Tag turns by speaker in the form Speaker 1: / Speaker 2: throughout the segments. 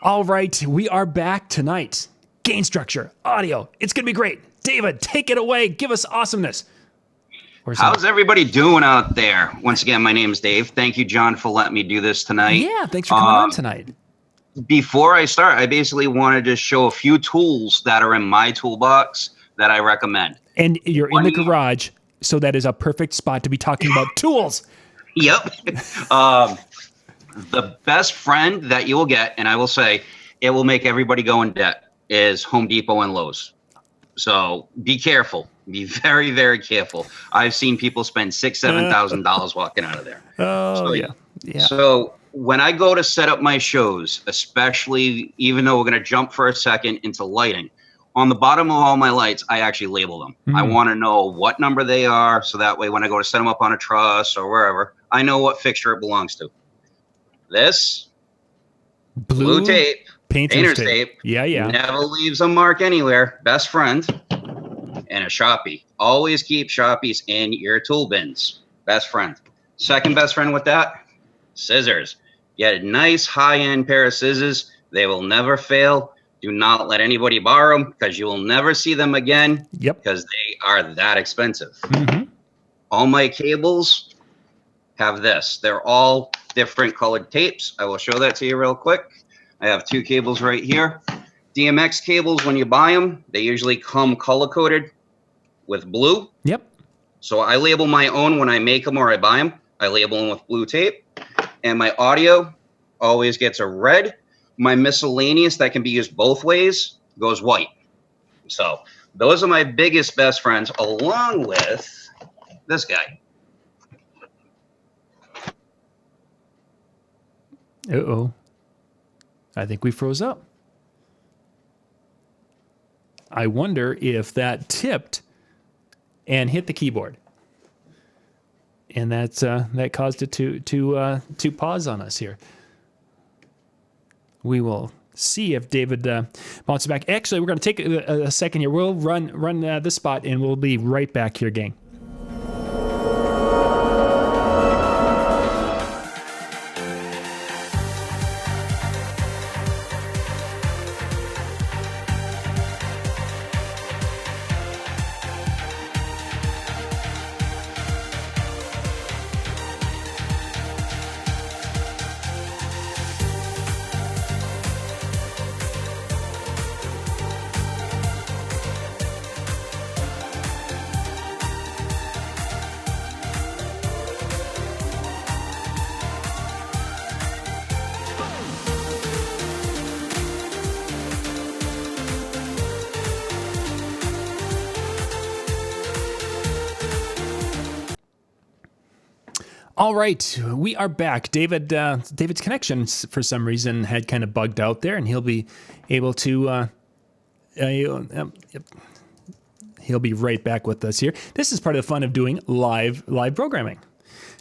Speaker 1: All right, we are back tonight. Gain structure, audio. It's going to be great. David, take it away. Give us awesomeness.
Speaker 2: How's everybody doing out there? Once again, my name is Dave. Thank you, John, for letting me do this tonight.
Speaker 1: Yeah, thanks for coming on tonight.
Speaker 2: Before I start, I basically wanted to show a few tools that are in my toolbox that I recommend.
Speaker 1: And you're in the garage, so that is a perfect spot to be talking about tools.
Speaker 2: Yep. The best friend that you will get, and I will say it will make everybody go in debt, is Home Depot and Lowe's. So be careful. Be very, very careful. I've seen people spend $6,000, $7,000 walking out of there.
Speaker 1: Yeah.
Speaker 2: So when I go to set up my shows, especially, even though we're going to jump for a second into lighting, on the bottom of all my lights, I actually label them. I want to know what number they are, so that way when I go to set them up on a truss or wherever, I know what fixture it belongs to. This blue tape, painter's tape.
Speaker 1: Yeah.
Speaker 2: Never leaves a mark anywhere. Best friend. And a Sharpie. Always keep Sharpies in your tool bins. Best friend. Second best friend with that, scissors. Get a nice high-end pair of scissors. They will never fail. Do not let anybody borrow them because you will never see them again.
Speaker 1: Yep.
Speaker 2: Because they are that expensive. All my cables have this. They're all different colored tapes. I will show that to you real quick. I have two cables right here. DMX cables, when you buy them, they usually come color-coded with blue.
Speaker 1: Yep.
Speaker 2: So I label my own when I make them or I buy them. I label them with blue tape. And my audio always gets a red. My miscellaneous that can be used both ways goes white. So those are my biggest best friends, along with this guy.
Speaker 1: Uh-oh. I think we froze up. I wonder if that tipped and hit the keyboard, and that caused it to pause on us here. We will see if David bounces back. Actually, we're going to take a second here. We'll run this spot, and we'll be right back here, gang. All right, we are back. David's connection for some reason had kind of bugged out there, and he'll be able to. He'll be right back with us here. This is part of the fun of doing live programming.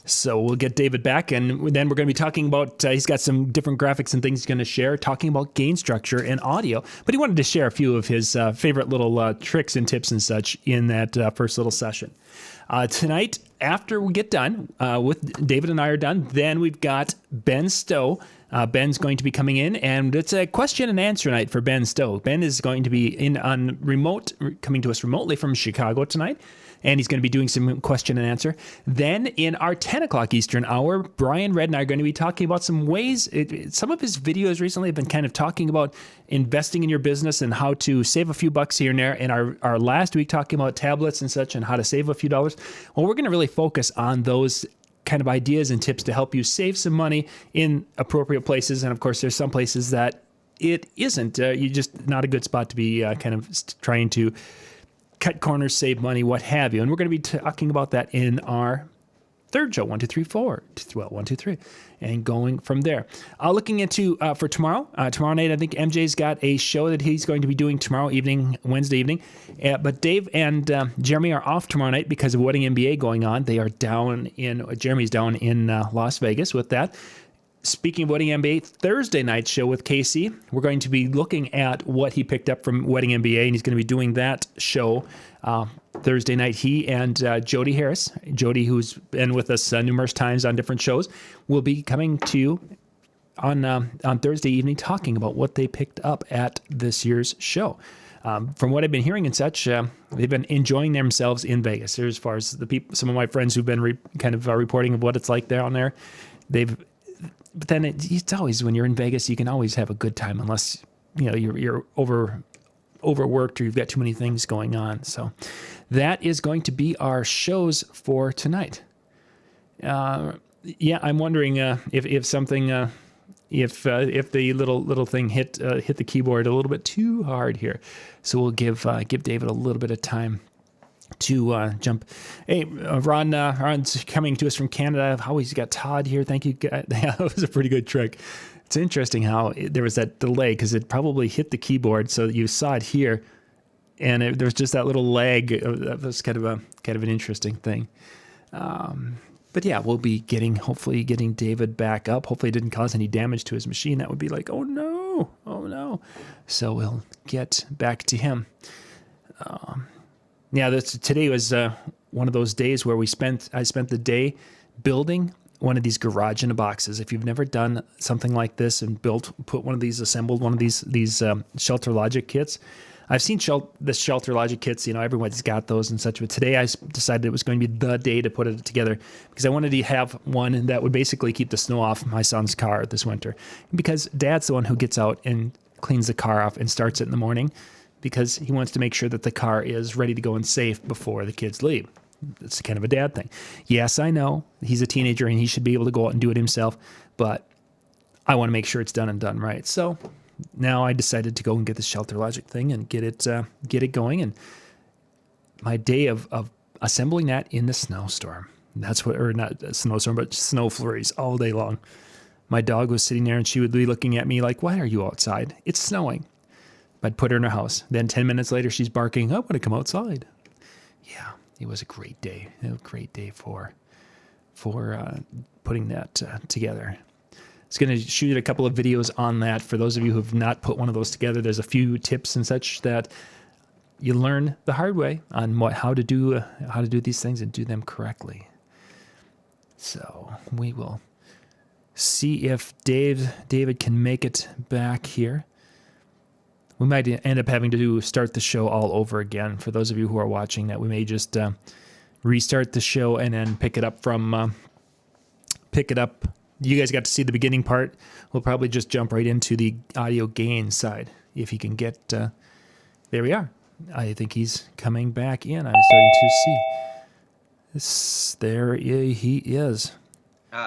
Speaker 1: So we'll get David back, and then we're going to be talking about, he's got some different graphics and things he's going to share, talking about gain structure and audio. But he wanted to share a few of his favorite little tricks and tips and such in that first little session. Tonight, after we get done, with David and I are done, then we've got Ben Stowe. Ben's going to be coming in, and it's a question and answer night for Ben Stowe. Ben is going to be coming to us remotely from Chicago tonight, and he's going to be doing some question and answer. Then in our 10 o'clock Eastern hour, Brian Red and I are going to be talking about some ways. Some of his videos recently have been kind of talking about investing in your business and how to save a few bucks here and there. And our last week talking about tablets and such and how to save a few dollars. Well, we're going to really focus on those kind of ideas and tips to help you save some money in appropriate places. And of course, there's some places that it isn't. You're just not a good spot to be kind of trying to cut corners, save money, what have you. And we're going to be talking about that in our third show, 1, 2, 3, 4. Well, 1, 2, 3, and going from there. Looking into for tomorrow. Tomorrow night, I think MJ's got a show that he's going to be doing tomorrow evening, Wednesday evening. But Dave and Jeremy are off tomorrow night because of Wedding MBA going on. They are Jeremy's down in Las Vegas with that. Speaking of Wedding MBA, Thursday night show with Casey, we're going to be looking at what he picked up from Wedding MBA, and he's going to be doing that show Thursday night. He and Jody Harris, Jody, who's been with us numerous times on different shows, will be coming to on Thursday evening talking about what they picked up at this year's show. From what I've been hearing and such, they've been enjoying themselves in Vegas. As far as the people, some of my friends who've been reporting of what it's like down there, but then it's always, when you're in Vegas, you can always have a good time unless you're overworked or you've got too many things going on. So that is going to be our shows for tonight. I'm wondering if something. If the little thing hit the keyboard a little bit too hard here, so we'll give David a little bit of time to jump. Hey, Ron's coming to us from Canada. He's got Todd here. Thank you. That was a pretty good trick. It's interesting how there was that delay because it probably hit the keyboard, so you saw it here, and there was just that little lag. That was kind of an interesting thing. But yeah, we'll be hopefully getting David back up. Hopefully it didn't cause any damage to his machine. That would be like, oh no. So we'll get back to him. Today was one of those days where I spent the day building one of these garage in a boxes. If you've never done something like this and assembled one of these Shelter Logic kits, I've seen the Shelter Logic kits, everyone's got those and such, but today I decided it was going to be the day to put it together because I wanted to have one that would basically keep the snow off my son's car this winter. Because Dad's the one who gets out and cleans the car off and starts it in the morning because he wants to make sure that the car is ready to go and safe before the kids leave. It's kind of a dad thing. Yes, I know he's a teenager and he should be able to go out and do it himself, but I want to make sure it's done and done right. So now I decided to go and get the Shelter Logic thing and get it going. And my day of assembling that in the snowstorm. Or not a snowstorm, but snow flurries all day long. My dog was sitting there and she would be looking at me like, why are you outside? It's snowing. I'd put her in her house. Then 10 minutes later, she's barking, I want to come outside. Yeah, it was a great day. A great day for putting that together. I was going to shoot a couple of videos on that. For those of you who have not put one of those together, there's a few tips and such that you learn the hard way on how to do these things and do them correctly. So we will see if David can make it back here. We might end up having to start the show all over again. For those of you who are watching that, we may just restart the show and then pick it up. You guys got to see the beginning part. We'll probably just jump right into the audio gain side. If he can get... there we are. I think he's coming back in. I'm starting to see. There he is.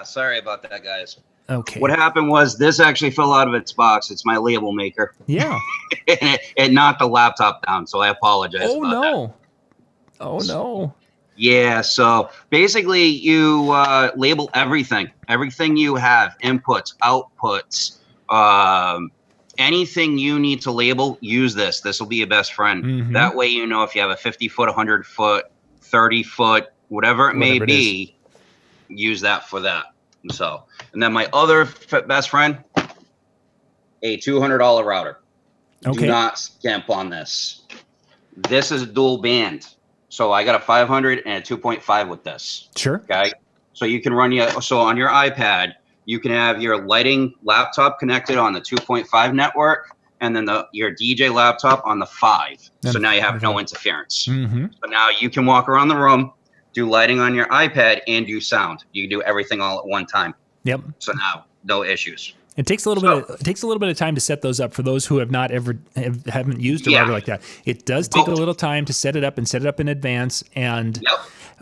Speaker 2: Sorry about that, guys.
Speaker 1: Okay.
Speaker 2: What happened was this actually fell out of its box. It's my label maker.
Speaker 1: Yeah.
Speaker 2: it knocked the laptop down, so I apologize about that.
Speaker 1: Oh, no.
Speaker 2: Yeah, so basically you label everything you have, inputs, outputs, anything you need to label, use this. This will be your best friend. Mm-hmm. That way if you have a 50-foot, 100-foot, 30-foot, whatever it may be, use that for that. So, and then my other best friend, a $200 router. Okay. Do not skimp on this. This is dual band. So I got a 500 and a 2.5 with this.
Speaker 1: Sure.
Speaker 2: Okay. So you can run so on your iPad, you can have your lighting laptop connected on the 2.5 network, and then your DJ laptop on the 5. So now you have no interference. Mm-hmm. So now you can walk around the room, do lighting on your iPad, and do sound. You can do everything all at one time.
Speaker 1: Yep.
Speaker 2: So now no issues.
Speaker 1: It takes a little bit of time to set those up for those who have not haven't used a router like that. It does take a little time to set it up in advance. And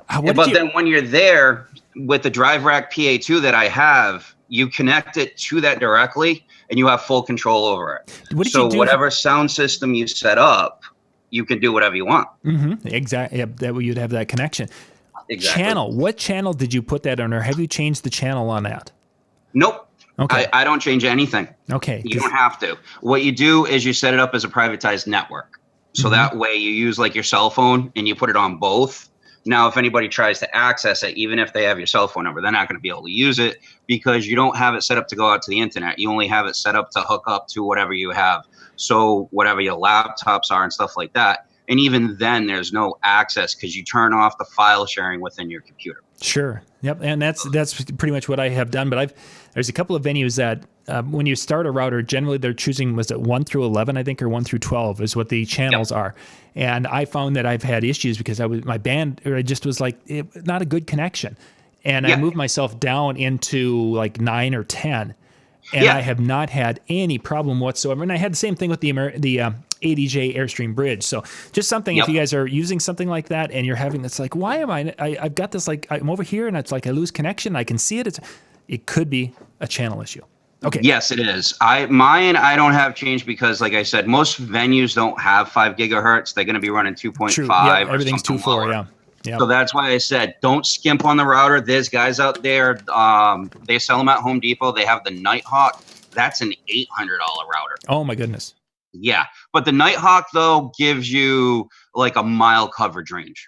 Speaker 2: then when you're there with the DriveRack PA2 that I have, you connect it to that directly, and you have full control over it. So whatever sound system you set up, you can do whatever you want.
Speaker 1: Mm-hmm. Exactly. Yep. That way you'd have that connection.
Speaker 2: Exactly.
Speaker 1: Channel. What channel did you put that on, or have you changed the channel on that?
Speaker 2: Nope.
Speaker 1: Okay.
Speaker 2: I don't change anything.
Speaker 1: Okay.
Speaker 2: You don't have to. What you do is you set it up as a privatized network. So that way you use like your cell phone and you put it on both. Now, if anybody tries to access it, even if they have your cell phone number, they're not going to be able to use it because you don't have it set up to go out to the internet. You only have it set up to hook up to whatever you have. So whatever your laptops are and stuff like that. And even then there's no access because you turn off the file sharing within your computer.
Speaker 1: Sure. Yep. And that's pretty much what I have done. But there's a couple of venues that when you start a router, generally they're choosing, was it 1 through 11, I think, or 1 through 12 is what the channels are. And I found that I've had issues because my band, or it just was like, not a good connection. And I moved myself down into like 9 or 10. And I have not had any problem whatsoever. And I had the same thing with the ADJ Airstream bridge. So just something, if you guys are using something like that and you're having this, like, why am I've got this, like, I'm over here and it's like I lose connection. I can see it. It could be a channel issue. Okay.
Speaker 2: Yes, it is. Mine I don't have changed because, like I said, most venues don't have 5 gigahertz. They're going to be running 2.5.
Speaker 1: True. Yep, everything's 2.4. Yeah. Yep.
Speaker 2: So that's why I said don't skimp on the router. There's guys out there, they sell them at Home Depot. They have the Nighthawk. That's an $800 router.
Speaker 1: Oh my goodness.
Speaker 2: Yeah, but the Nighthawk though gives you like a mile coverage range,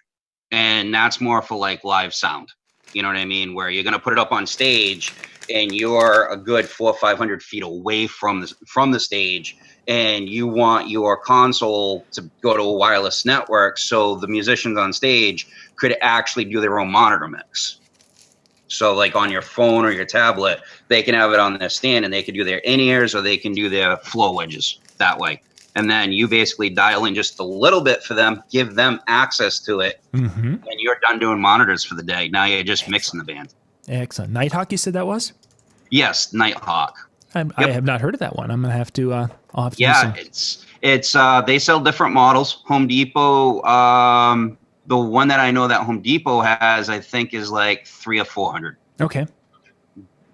Speaker 2: and that's more for like live sound. You know what I mean? Where you're gonna put it up on stage, and you're a good 400 or 500 feet away from the stage, and you want your console to go to a wireless network, so the musicians on stage could actually do their own monitor mix. So like on your phone or your tablet, they can have it on their stand and they can do their in-ears or they can do their flow wedges that way. And then you basically dial in just a little bit for them, give them access to it, and you're done doing monitors for the day. Now you're just mixing the band.
Speaker 1: Excellent. Nighthawk, you said that was?
Speaker 2: Yes, Nighthawk.
Speaker 1: I have not heard of that one. I'm gonna have to. I'll have to.
Speaker 2: Yeah, it's they sell different models. Home Depot. The one that I know that Home Depot has, I think, is like 300 or 400.
Speaker 1: Okay.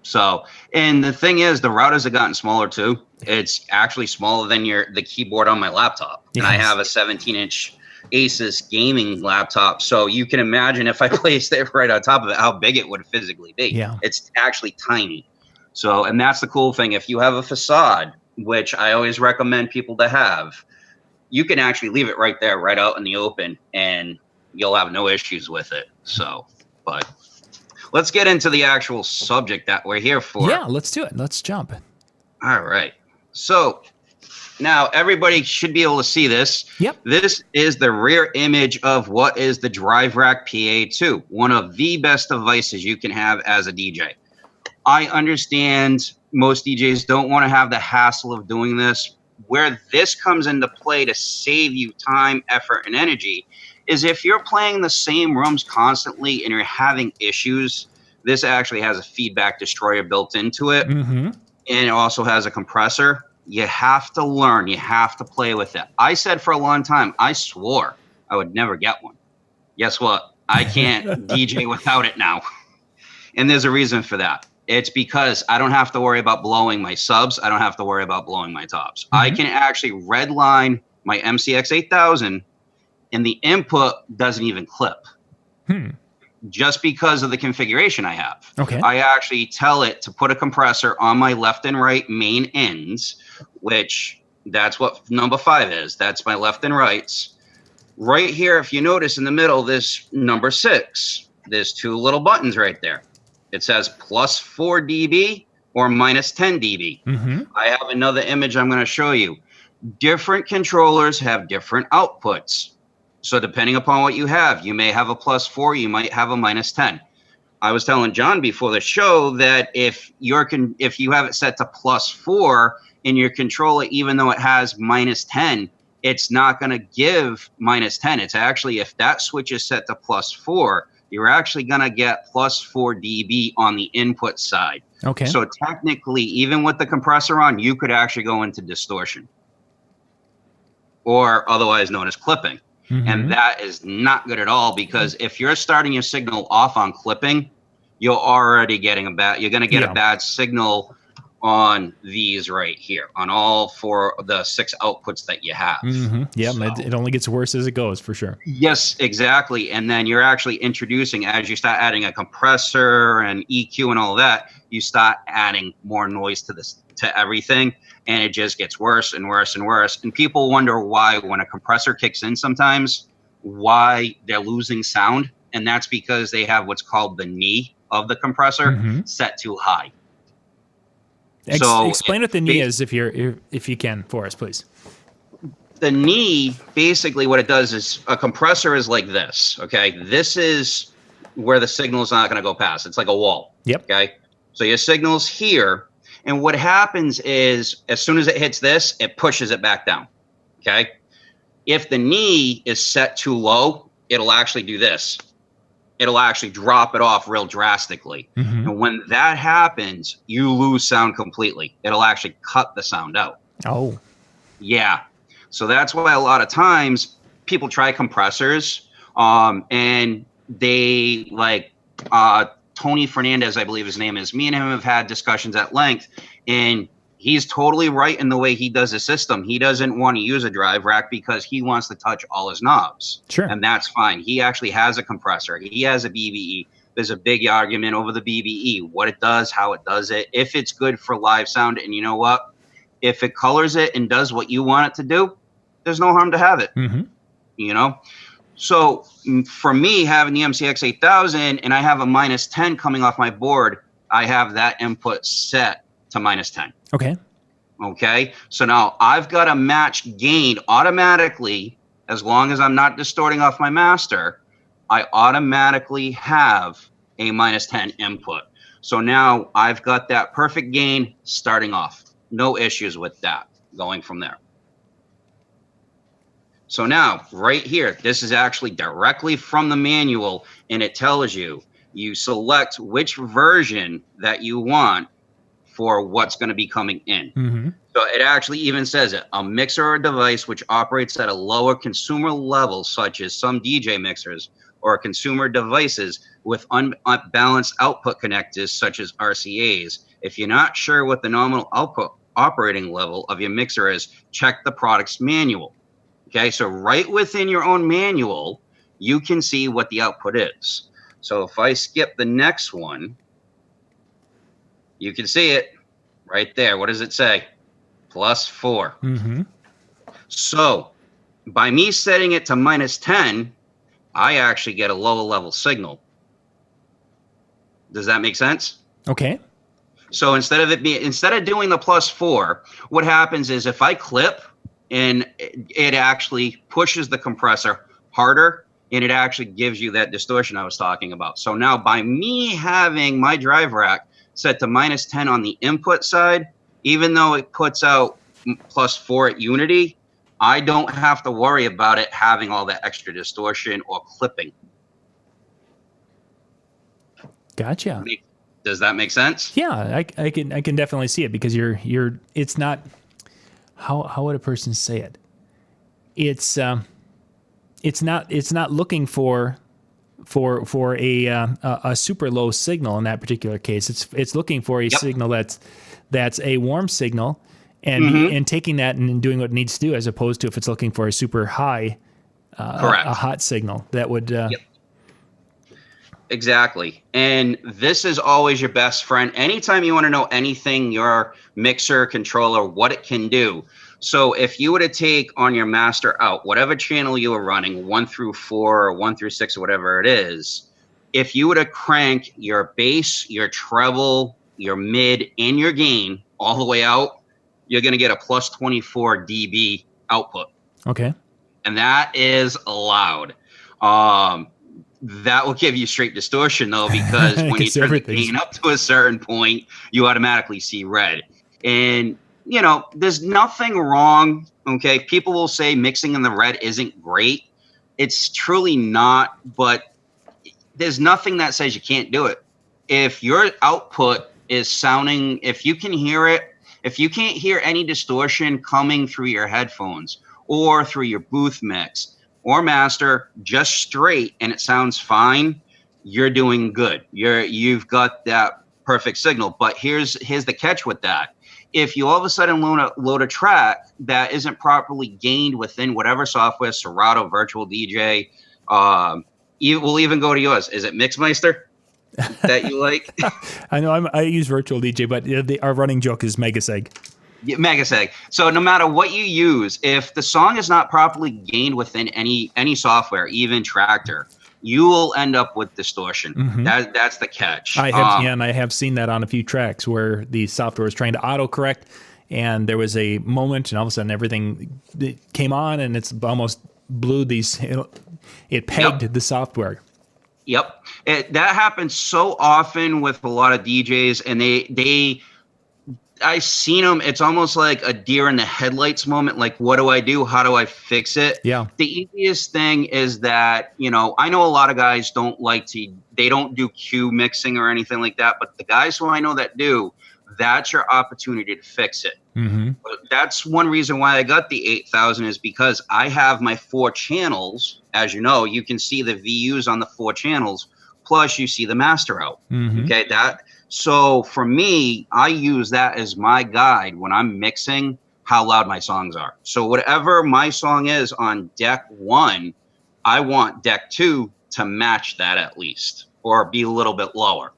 Speaker 2: So, and the thing is, the routers have gotten smaller too. It's actually smaller than the keyboard on my laptop. Yes. And I have a 17-inch Asus gaming laptop. So you can imagine if I placed it right on top of it, how big it would physically be.
Speaker 1: Yeah.
Speaker 2: It's actually tiny. So, and that's the cool thing. If you have a facade, which I always recommend people to have, you can actually leave it right there, right out in the open, and you'll have no issues with it. So, but let's get into the actual subject that we're here for.
Speaker 1: Yeah, let's do it. Let's jump.
Speaker 2: All right. So now everybody should be able to see this.
Speaker 1: Yep.
Speaker 2: This is the rear image of what is the DriveRack PA2, one of the best devices you can have as a DJ. I understand most DJs don't want to have the hassle of doing this. Where this comes into play to save you time, effort, and energy is if you're playing the same rooms constantly and you're having issues, this actually has a feedback destroyer built into it. And it also has a compressor. You have to learn. You have to play with it. I said for a long time, I swore I would never get one. Guess what? I can't DJ without it now. And there's a reason for that. It's because I don't have to worry about blowing my subs. I don't have to worry about blowing my tops. I can actually redline my MCX 8000 and the input doesn't even clip. Just because of the configuration I have.
Speaker 1: Okay.
Speaker 2: I actually tell it to put a compressor on my left and right main ends, which that's what number 5 is. That's my left and rights. Right here, if you notice in the middle, this number 6. There's 2 little buttons right there. It says +4 dB or -10 dB. I have another image I'm going to show you. Different controllers have different outputs. So depending upon what you have, you may have a +4, you might have a -10. I was telling John before the show that if you have it set to +4 in your controller, even though it has -10, it's not going to give -10. It's actually, if that switch is set to +4, you're actually going to get +4 dB on the input side.
Speaker 1: Okay.
Speaker 2: So technically, even with the compressor on, you could actually go into distortion, or otherwise known as clipping. And that is not good at all, because if you're starting your signal off on clipping, you're already getting you're going to get a bad signal on these right here, on all 4 of the 6 outputs that you have.
Speaker 1: Yeah, so it only gets worse as it goes, for sure.
Speaker 2: Yes, exactly. And then you're actually introducing, as you start adding a compressor and EQ and all that, you start adding more noise to everything, and it just gets worse and worse and worse. And people wonder why, when a compressor kicks in sometimes, why they're losing sound. And that's because they have what's called the knee of the compressor set too high. So
Speaker 1: explain what the knee is if you can for us, please.
Speaker 2: The knee, basically what it does is, a compressor is like this, okay? This is where the signal is not going to go past. It's like a wall.
Speaker 1: Yep.
Speaker 2: Okay? So your signal's here, And what happens is as soon as it hits this, it pushes it back down. Okay. If the knee is set too low, it'll actually do this. It'll actually drop it off real drastically.
Speaker 1: Mm-hmm.
Speaker 2: And when that happens, you lose sound completely. It'll actually cut the sound out.
Speaker 1: Oh.
Speaker 2: Yeah. So that's why a lot of times people try compressors and they like Tony Fernandez, I believe his name is. Me and him have had discussions at length, and he's totally right in the way he does his system. He doesn't want to use a drive rack because he wants to touch all his knobs.
Speaker 1: Sure.
Speaker 2: And that's fine. He actually has a compressor. He has a BBE. There's a big argument over the BBE, what it does, how it does it, if it's good for live sound. And you know what? If it colors it and does what you want it to do, there's no harm to have it.
Speaker 1: Mm-hmm.
Speaker 2: You know? So for me, having the MCX 8000 and I have a -10 coming off my board, I have that input set to -10.
Speaker 1: Okay.
Speaker 2: Okay. So now I've got a match gain automatically. As long as I'm not distorting off my master, I automatically have a -10 input. So now I've got that perfect gain starting off. No issues with that going from there. So now right here, this is actually directly from the manual, and it tells you, you select which version that you want for what's going to be coming in.
Speaker 1: Mm-hmm.
Speaker 2: So it actually even says it, a mixer or device which operates at a lower consumer level, such as some DJ mixers or consumer devices with unbalanced output connectors, such as RCAs. If you're not sure what the nominal output operating level of your mixer is, check the product's manual. Okay, so right within your own manual, you can see what the output is. So if I skip the next one, you can see it right there. What does it say? +4.
Speaker 1: Mm-hmm.
Speaker 2: So by me setting it to -10, I actually get a lower level signal. Does that make sense?
Speaker 1: Okay.
Speaker 2: So instead of doing the +4, what happens is if I clip, and it actually pushes the compressor harder, and it actually gives you that distortion I was talking about. So now by me having my drive rack set to -10 on the input side, even though it puts out +4 at unity, I don't have to worry about it having all that extra distortion or clipping.
Speaker 1: Gotcha.
Speaker 2: Does that make sense?
Speaker 1: Yeah, I can definitely see it, because it's not, how would a person say it? It's not looking for a super low signal in that particular case. It's looking for a signal that's a warm signal, and taking that and doing what it needs to do, as opposed to if it's looking for a super high, a hot signal that would.
Speaker 2: Exactly. And this is always your best friend. Anytime you want to know anything, your mixer, controller, what it can do. So if you were to take on your master out, whatever channel you were running, 1 through 4 or 1 through 6 or whatever it is, if you were to crank your bass, your treble, your mid, and your gain all the way out, you're going to get a +24 dB output.
Speaker 1: Okay.
Speaker 2: And that is loud. That will give you straight distortion, though, because when you turn the gain up to a certain point, you automatically see red. And, you know, there's nothing wrong. Okay. People will say mixing in the red isn't great. It's truly not, but there's nothing that says you can't do it. If your output is sounding, if you can hear it, if you can't hear any distortion coming through your headphones or through your booth mix or master, just straight, and it sounds fine, you're doing good. You've got that perfect signal. But here's the catch with that. If you all of a sudden load a track that isn't properly gained within whatever software, Serato, Virtual DJ, we'll even go to yours. Is it Mixmeister that you like?
Speaker 1: I know I use Virtual DJ, but our running joke is Megaseg.
Speaker 2: Yeah, Megaseg. So no matter what you use, if the song is not properly gained within any software, even Tractor, you will end up with distortion. Mm-hmm. That's the catch.
Speaker 1: I have seen that on a few tracks where the software was trying to autocorrect, and there was a moment, and all of a sudden everything came on, and it's almost blew these. It pegged the software.
Speaker 2: Yep, that happens so often with a lot of DJs, and they I've seen them. It's almost like a deer in the headlights moment. Like, what do I do? How do I fix it?
Speaker 1: Yeah.
Speaker 2: The easiest thing is that, I know a lot of guys they don't do cue mixing or anything like that. But the guys who I know that do, that's your opportunity to fix it.
Speaker 1: Mm-hmm.
Speaker 2: That's one reason why I got the 8,000 is because I have my 4 channels. As you know, you can see the VUs on the 4 channels. Plus, you see the master out.
Speaker 1: Mm-hmm.
Speaker 2: Okay, so for me, I use that as my guide when I'm mixing how loud my songs are. So whatever my song is on deck 1, I want deck 2 to match that at least, or be a little bit lower.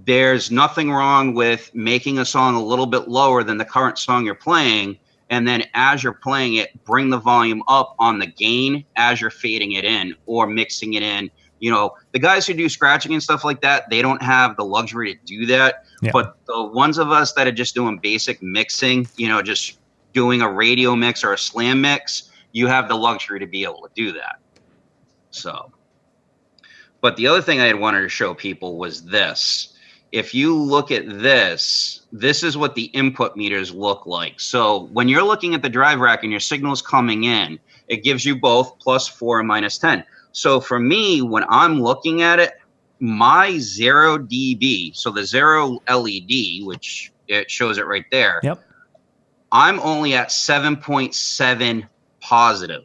Speaker 2: There's nothing wrong with making a song a little bit lower than the current song you're playing. And then as you're playing it, bring the volume up on the gain as you're fading it in or mixing it in. The guys who do scratching and stuff like that, they don't have the luxury to do that.
Speaker 1: Yeah.
Speaker 2: But the ones of us that are just doing basic mixing, just doing a radio mix or a slam mix, you have the luxury to be able to do that. So, but the other thing I had wanted to show people was this. If you look at this is what the input meters look like. So when you're looking at the drive rack and your signal's coming in, it gives you both +4 and -10. So for me, when I'm looking at it, my 0 dB, so the 0 LED, which it shows it right there,
Speaker 1: Yep.
Speaker 2: I'm only at 7.7 positive,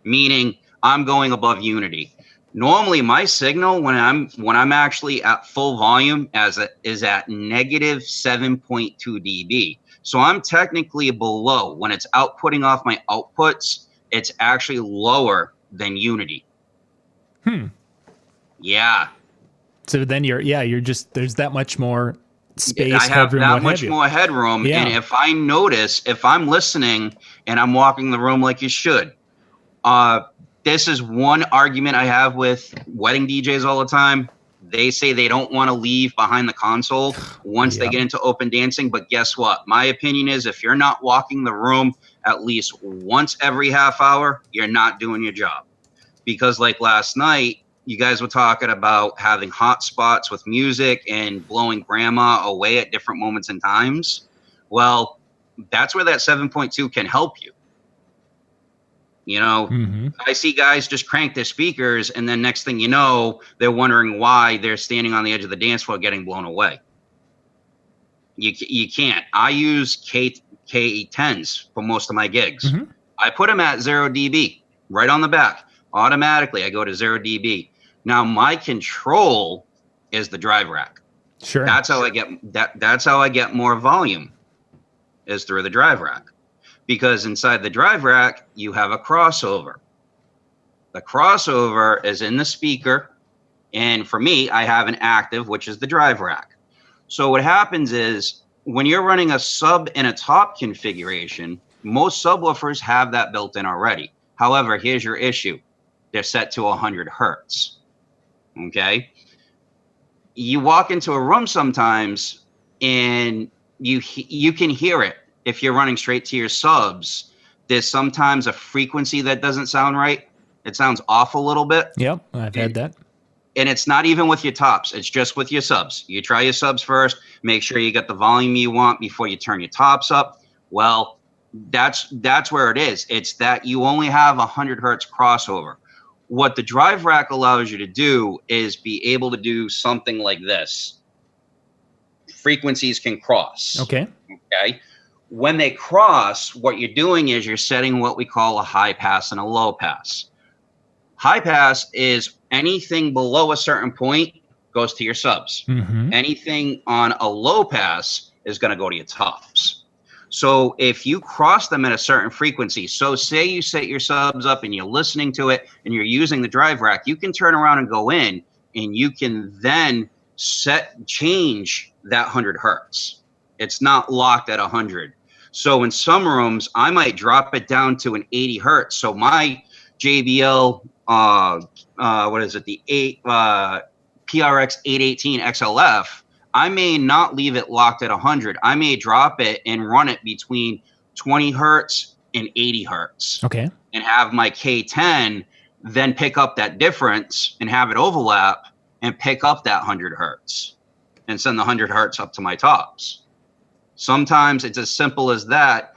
Speaker 2: meaning I'm going above unity. Normally, my signal when I'm actually at full volume is at -7.2 dB. So I'm technically below. When it's outputting off my outputs, it's actually lower than unity. Yeah.
Speaker 1: So then you're just, there's that much more space.
Speaker 2: I have
Speaker 1: headroom,
Speaker 2: that much more headroom.
Speaker 1: Yeah.
Speaker 2: And if I'm listening and I'm walking the room like you should, this is one argument I have with wedding DJs all the time. They say they don't want to leave behind the console once they get into open dancing. But guess what? My opinion is if you're not walking the room at least once every half hour, you're not doing your job. Because like last night, you guys were talking about having hot spots with music and blowing grandma away at different moments and times. Well, that's where that 7.2 can help you. I see guys just crank their speakers, and then next thing you know, they're wondering why they're standing on the edge of the dance floor getting blown away. You can't. I use K10s for most of my gigs.
Speaker 1: Mm-hmm.
Speaker 2: I put them at 0 dB right on the back. Automatically, I go to 0 dB. Now, my control is the drive rack.
Speaker 1: Sure.
Speaker 2: That's how I get That's how I get more volume, is through the drive rack. Because inside the drive rack, you have a crossover. The crossover is in the speaker. And for me, I have an active, which is the drive rack. So what happens is when you're running a sub and a top configuration, most subwoofers have that built in already. However, here's your issue. They're set to 100 hertz. Okay? You walk into a room sometimes and you can hear it. If you're running straight to your subs, there's sometimes a frequency that doesn't sound right. It sounds off a little bit.
Speaker 1: Yep, I've had that.
Speaker 2: And it's not even with your tops. It's just with your subs. You try your subs first. Make sure you get the volume you want before you turn your tops up. Well, that's where it is. It's that you only have 100 hertz crossover. What the drive rack allows you to do is be able to do something like this. Frequencies can cross.
Speaker 1: Okay.
Speaker 2: When they cross, what you're doing is you're setting what we call a high pass and a low pass. High pass is anything below a certain point goes to your subs.
Speaker 1: Mm-hmm.
Speaker 2: Anything on a low pass is going to go to your tops. So if you cross them at a certain frequency, so say you set your subs up and you're listening to it and you're using the drive rack, you can turn around and go in and you can then change that 100 hertz. It's not locked at 100. So in some rooms, I might drop it down to an 80 hertz. So my JBL, the PRX 818 XLF, I may not leave it locked at 100. I may drop it and run it between 20 hertz and 80 hertz.
Speaker 1: Okay.
Speaker 2: And have my K10 then pick up that difference and have it overlap and pick up that 100 hertz and send the 100 hertz up to my tops. Sometimes it's as simple as that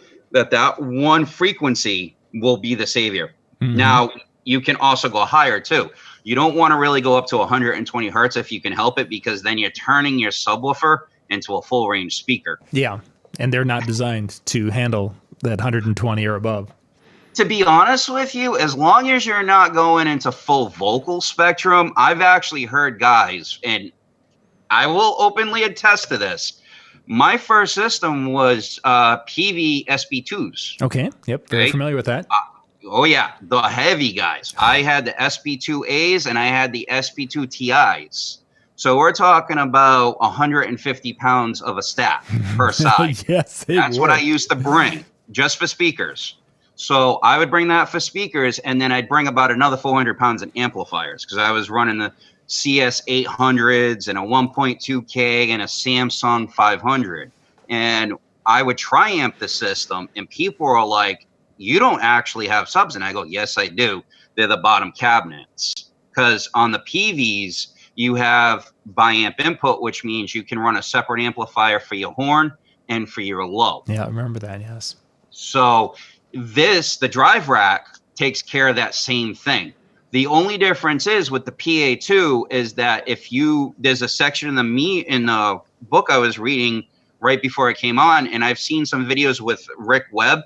Speaker 2: one frequency will be the savior. Now, you can also go higher too. You don't want to really go up to 120 hertz if you can help it, because then you're turning your subwoofer into a full range speaker.
Speaker 1: Yeah, and they're not designed to handle that 120 or above.
Speaker 2: To be honest with you, as long as you're not going into full vocal spectrum, I've actually heard guys, and I will openly attest to this. My first system was PV SB2s.
Speaker 1: Okay, yep, very familiar with that.
Speaker 2: Oh yeah, the heavy guys. I had the SB2As and I had the SB2 TIs. So we're talking about 150 pounds of a stack per side.
Speaker 1: Yes,
Speaker 2: that's what I used to bring just for speakers. So I would bring that for speakers, and then I'd bring about another 400 pounds in amplifiers, because I was running the CS 800s and a 1.2K and a Samsung 500. And I would tri-amp the system, and people were like, you don't actually have subs. And I go, yes, I do. They're the bottom cabinets. Because on the PVs, you have bi-amp input, which means you can run a separate amplifier for your horn and for your low.
Speaker 1: Yeah, I remember that, yes.
Speaker 2: So the DriveRack takes care of that same thing. The only difference is with the PA2 is that there's a section in the book I was reading right before it came on, and I've seen some videos with Rick Webb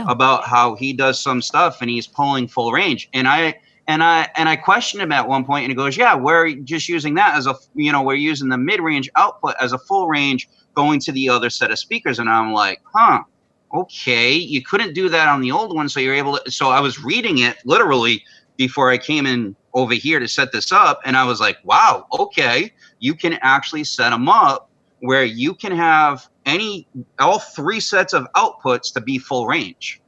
Speaker 2: about how he does some stuff and he's pulling full range. And I questioned him at one point, and he goes, yeah, we're just using that as we're using the mid-range output as a full range going to the other set of speakers. And I'm like, okay, you couldn't do that on the old one. So you're able to, so I was reading it literally before I came in over here to set this up. And I was like, wow, okay, you can actually set them up where you can have all three sets of outputs to be full range.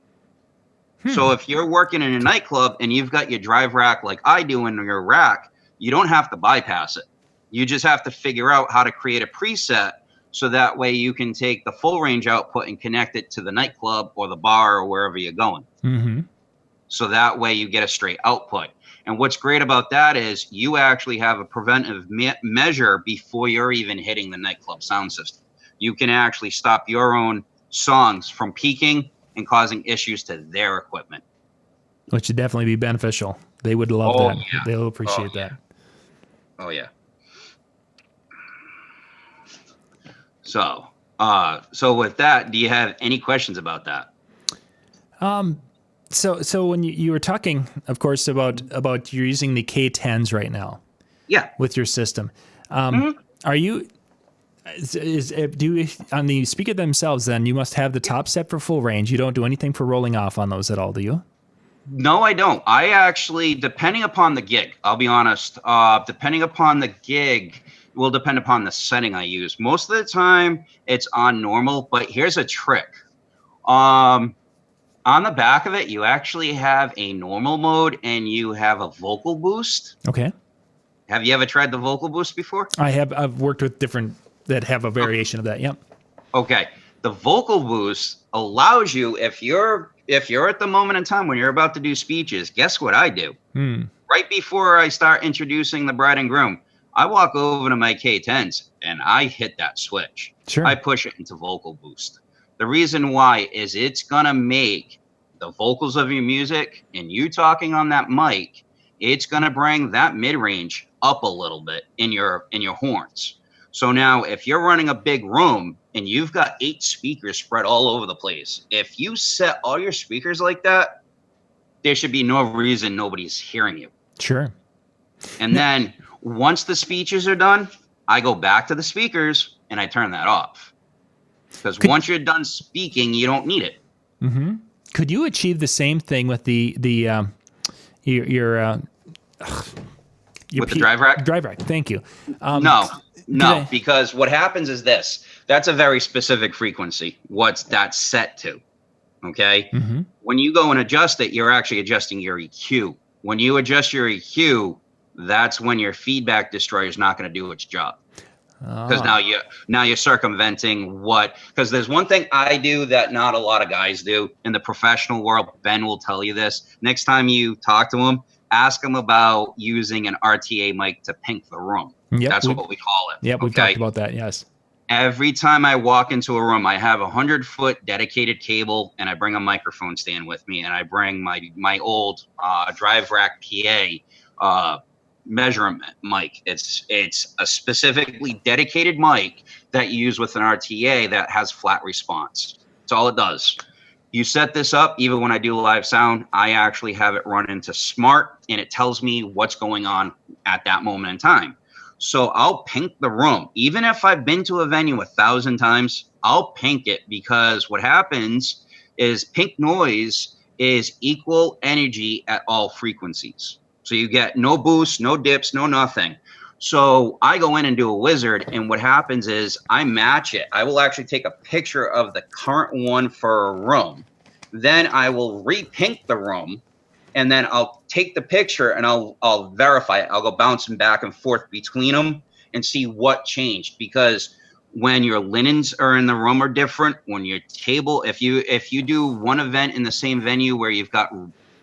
Speaker 2: So if you're working in a nightclub and you've got your DriveRack like I do in your rack, you don't have to bypass it. You just have to figure out how to create a preset, so that way you can take the full range output and connect it to the nightclub or the bar or wherever you're going. So that way you get a straight output. And what's great about that is you actually have a preventive measure before you're even hitting the nightclub sound system. You can actually stop your own songs from peaking and causing issues to their equipment.
Speaker 1: Which would definitely be beneficial. They would love that. Yeah. They'll appreciate that. Oh, yeah.
Speaker 2: So with that, do you have any questions about that?
Speaker 1: So when you were talking, of course, about you're using the K10s right now.
Speaker 2: Yeah.
Speaker 1: With your system. Are you on the speaker themselves, then you must have the top set for full range. You don't do anything for rolling off on those at all, do you?
Speaker 2: No, I don't. I actually, depending upon the gig, I'll be honest, depending upon the gig will depend upon the setting I use. Most of the time it's on normal, but here's a trick. On the back of it, you actually have a normal mode and you have a vocal boost.
Speaker 1: Okay.
Speaker 2: Have you ever tried the vocal boost before?
Speaker 1: I have. I've worked with different that have a variation of that. Yep.
Speaker 2: Okay. The vocal boost allows you, if you're at the moment in time when you're about to do speeches, guess what I do? Right before I start introducing the bride and groom, I walk over to my K10s and I hit that switch.
Speaker 1: Sure.
Speaker 2: I push it into vocal boost. The reason why is it's going to make the vocals of your music and you talking on that mic, it's going to bring that mid-range up a little bit in your horns. So now if you're running a big room and you've got 8 speakers spread all over the place, if you set all your speakers like that, there should be no reason nobody's hearing you.
Speaker 1: Sure.
Speaker 2: And then once the speeches are done, I go back to the speakers and I turn that off. Because once you're done speaking, you don't need it.
Speaker 1: Mm-hmm. Could you achieve the same thing with your
Speaker 2: with the DriveRack?
Speaker 1: DriveRack, thank you.
Speaker 2: No, because what happens is this. That's a very specific frequency. What's that set to? Okay? Mm-hmm. When you go and adjust it, you're actually adjusting your EQ. When you adjust your EQ, that's when your feedback destroyer is not going to do its job. Because now you're circumventing because there's one thing I do that not a lot of guys do in the professional world. Ben will tell you this. Next time you talk to him, ask him about using an RTA mic to pink the room. Yep, that's what we call it.
Speaker 1: Yep, we've talked about that, yes.
Speaker 2: Every time I walk into a room, I have a 100-foot dedicated cable, and I bring a microphone stand with me, and I bring my old DriveRack PA measurement mic. It's a specifically dedicated mic that you use with an RTA that has flat response. That's all it does. You set this up, even when I do live sound, I actually have it run into smart, and it tells me what's going on at that moment in time. So I'll pink the room. Even if I've been to a venue 1,000 times, I'll pink it, because what happens is pink noise is equal energy at all frequencies. So you get no boosts, no dips, no nothing. So I go in and do a wizard, and what happens is I match it. I will actually take a picture of the current one for a room. Then I will re-pink the room, and then I'll take the picture and I'll verify it. I'll go bouncing back and forth between them and see what changed, because when your linens are in the room are different, when your table, if you do one event in the same venue where you've got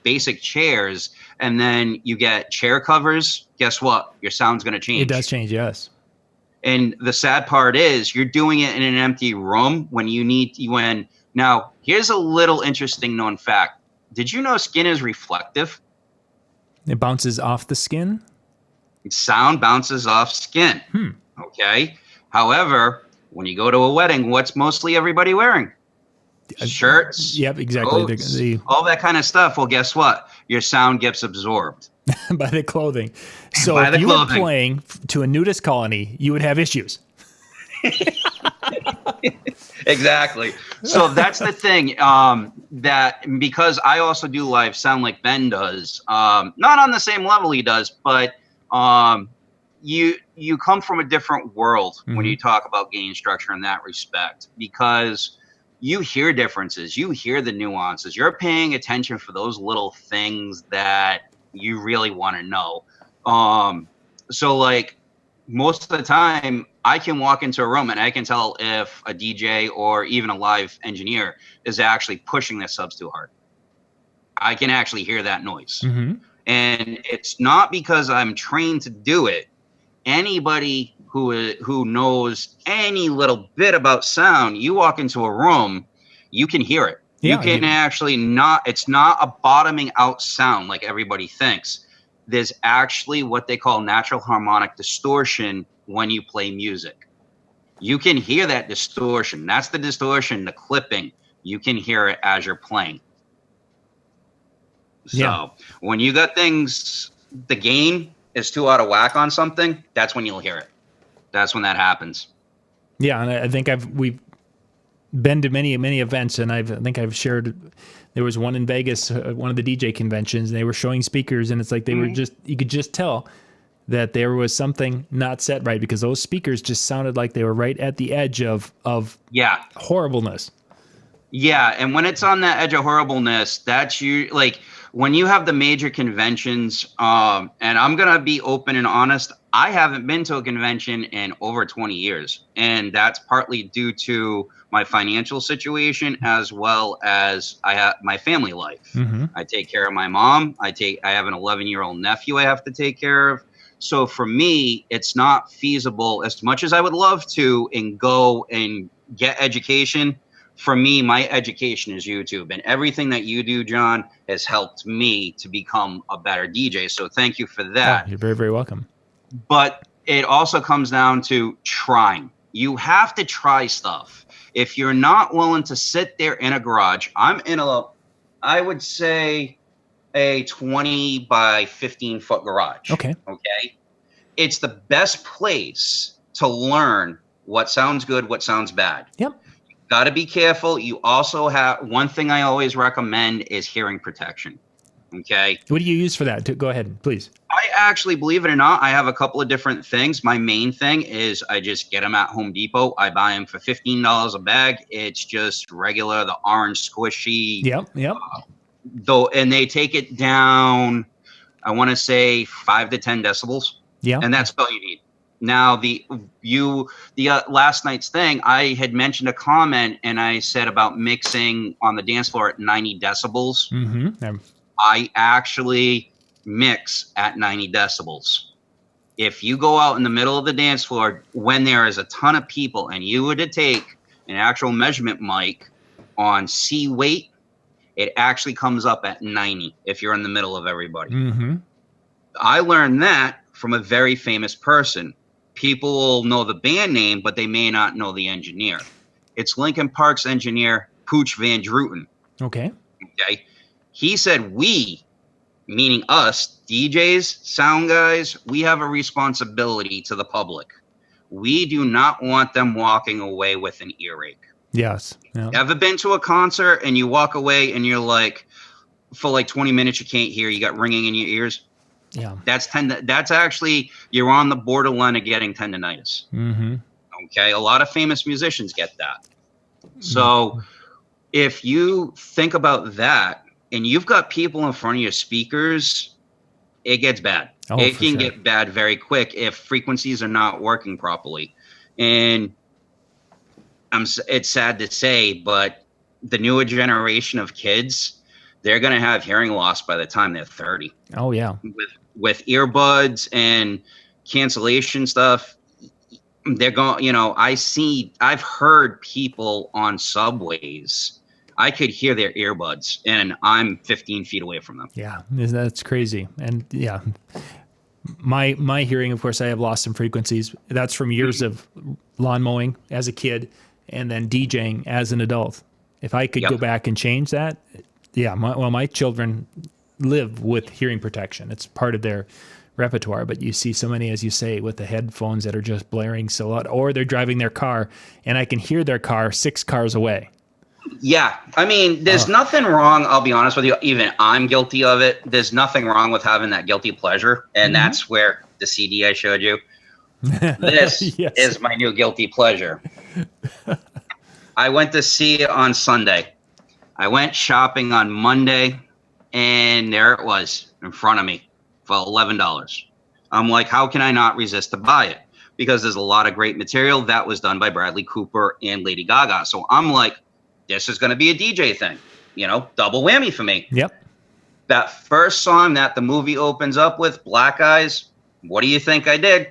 Speaker 2: basic chairs and then you get chair covers, guess what? Your sound's going to change.
Speaker 1: It does change, yes.
Speaker 2: And the sad part is you're doing it in an empty room now here's a little interesting known fact. Did you know skin is reflective?
Speaker 1: It bounces off the skin?
Speaker 2: Sound bounces off skin. Okay. However, when you go to a wedding, what's mostly everybody wearing? Shirts.
Speaker 1: Yep, exactly.
Speaker 2: Coats, all that kind of stuff. Well, guess what? Your sound gets absorbed
Speaker 1: by the clothing. So if you were playing to a nudist colony, you would have issues.
Speaker 2: Exactly. So that's the thing, that because I also do live sound like Ben does, not on the same level he does, but you come from a different world when you talk about gain structure in that respect, because you hear differences, you hear the nuances, you're paying attention for those little things that you really want to know. So like most of the time I can walk into a room and I can tell if a DJ or even a live engineer is actually pushing their subs too hard. I can actually hear that noise. And it's not because I'm trained to do it. Anybody who knows any little bit about sound, you walk into a room, you can hear it. Yeah, you can actually it's not a bottoming out sound like everybody thinks. There's actually what they call natural harmonic distortion when you play music. You can hear that distortion. That's the distortion, the clipping. You can hear it as you're playing. So when you got things, the gain is too out of whack on something, that's when you'll hear it. That's when that happens.
Speaker 1: Yeah, and I think we've been to many events, and I think I've shared. There was one in Vegas, one of the DJ conventions, and they were showing speakers, and it's like they were you could just tell that there was something not set right, because those speakers just sounded like they were right at the edge of horribleness.
Speaker 2: Yeah, and when it's on that edge of horribleness, that's like when you have the major conventions, and I'm going to be open and honest, I haven't been to a convention in over 20 years. And that's partly due to my financial situation as well as I have my family life. I take care of my mom. I have an 11-year-old nephew I have to take care of. So for me, it's not feasible, as much as I would love to and go and get education. For me, my education is YouTube, and everything that you do, John, has helped me to become a better DJ. So thank you for that.
Speaker 1: Oh, you're very, very welcome.
Speaker 2: But it also comes down to trying. You have to try stuff. If you're not willing to sit there in a garage, I would say a 20 by 15 foot garage. Okay. It's the best place to learn what sounds good, what sounds bad.
Speaker 1: Yep.
Speaker 2: Got to be careful. You also have one thing I always recommend is hearing protection. Okay.
Speaker 1: What do you use for that? Go ahead, please.
Speaker 2: I actually, believe it or not, I have a couple of different things. My main thing is I just get them at Home Depot. I buy them for $15 a bag. It's just regular, the orange squishy.
Speaker 1: Yep.
Speaker 2: And they take it down, I want to say 5 to 10 decibels. Yeah. And that's all you need. Now, the last night's thing, I had mentioned a comment, and I said about mixing on the dance floor at 90 decibels. I actually mix at 90 decibels. if you go out in the middle of the dance floor when there is a ton of people and you were to take an actual measurement mic on C weight, it actually comes up at 90 if you're in the middle of everybody.
Speaker 1: Mm-hmm.
Speaker 2: I learned that from a very famous person. People will know the band name, but they may not know the engineer. It's Linkin Park's engineer, Pooch Van Druten.
Speaker 1: Okay.
Speaker 2: Okay. He said, we, meaning us, DJs, sound guys, we have a responsibility to the public. We do not want them walking away with an earache. Yes. Yeah. Ever been to a concert and you walk away and you're like, for like 20 minutes, you can't hear, you got ringing in your ears? Yeah. That's actually, you're on the borderline of getting tendinitis. Mm-hmm. Okay. A lot of famous musicians get that. So if you think about that and you've got people in front of your speakers, it gets bad. It can get bad very quick if frequencies are not working properly. And it's sad to say, but the newer generation of kids, they're going to have hearing loss by the time they're 30. Oh, yeah. With earbuds and cancellation stuff, they're going, I've heard people on subways, I could hear their earbuds and I'm 15 feet away from them. Yeah, that's crazy. And yeah, my hearing, of course, I have lost some frequencies. That's from years of lawn mowing as a kid and then DJing as an adult. If I could go back and change that, yeah, my children live with hearing protection. It's part of their repertoire, but you see so many, as you say, with the headphones that are just blaring so loud, or they're driving their car and I can hear their car 6 cars away. Yeah. I mean, there's nothing wrong. I'll be honest with you. Even I'm guilty of it. There's nothing wrong with having that guilty pleasure. And that's where the CD I showed you, this is my new guilty pleasure. I went to see it on Sunday. I went shopping on Monday and there it was in front of me for $11. I'm like, how can I not resist to buy it? Because there's a lot of great material that was done by Bradley Cooper and Lady Gaga. So I'm like, this is going to be a DJ thing, double whammy for me. Yep. That first song that the movie opens up with, Black Eyes, what do you think I did?